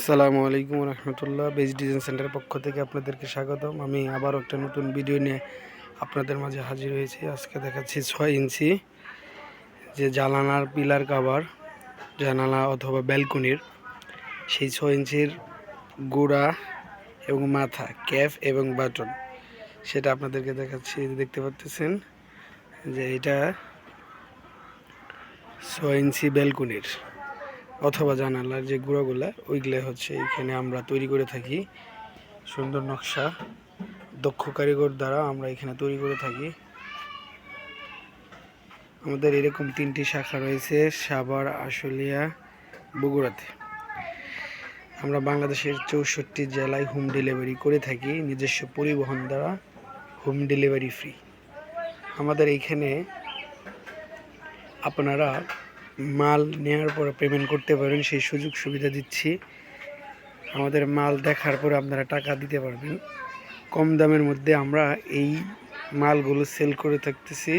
আসসালামু আলাইকুম রহমতুল্লাহ। Best design সেন্টারের পক্ষ থেকে আপনাদেরকে স্বাগতম। আমি আবারও একটা নতুন ভিডিও নিয়ে আপনাদের মাঝে হাজির হয়েছি। আজকে দেখাচ্ছি 6 ইঞ্চি যে জানালার পিলার কাভার, জানালা অথবা ব্যালকনির সেই 6 ইঞ্চির গোড়া এবং মাথা, ক্যাপ এবং বাটন, সেটা আপনাদেরকে দেখাচ্ছি। দেখতে পাচ্ছেন যে এটা 6 ইঞ্চি ব্যালকনির অথবা জানালার যে গুঁড়োগুলা ওইগুলো হচ্ছে এখানে আমরা তৈরি করে থাকি। সুন্দর নকশা, দক্ষ কারিগর দ্বারা আমরা এখানে তৈরি করে থাকি। আমাদের এরকম 3টি শাখা রয়েছে, সাভার, আশুলিয়া, বগুড়াতে। আমরা বাংলাদেশের 64 জেলায় হোম ডেলিভারি করে থাকি, নিজস্ব পরিবহন দ্বারা হোম ডেলিভারি ফ্রি। আমাদের এইখানে আপনারা মাল নেওয়ার পর পেমেন্ট করতে পারেন, সেই সুযোগ সুবিধা দিচ্ছি। আমাদের মাল দেখার পরে আপনারা টাকা দিতে পারবেন। কম দামের মধ্যে আমরা এই মালগুলো সেল করে থাকতেছি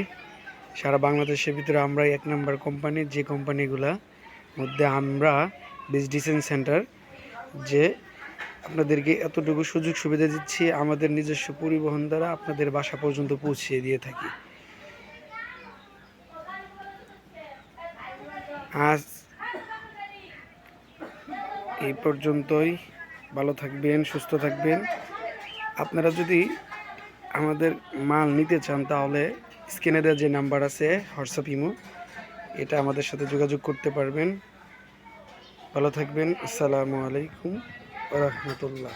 সারা বাংলাদেশের ভিতরে। আমরা 1 নম্বর কোম্পানি, যে কোম্পানিগুলা মধ্যে আমরা বেস্ট ডিজাইন সেন্টার, যে আপনাদেরকে এতটুকু সুযোগ সুবিধা দিচ্ছি, আমাদের নিজস্ব পরিবহন দ্বারা আপনাদের বাসা পর্যন্ত পৌঁছিয়ে দিয়ে থাকি। আজ এই পর্যন্তই। ভালো থাকবেন, সুস্থ থাকবেন। আপনারা যদি আমাদের মাল নিতে চান তাহলে স্ক্রিনে দেওয়া যে নাম্বার আছে হোয়াটসঅ্যাপ, ইমো, এটা আমাদের সাথে যোগাযোগ করতে পারবেন। ভালো থাকবেন। আসসালামু আলাইকুম ওয়া রাহমাতুল্লাহ।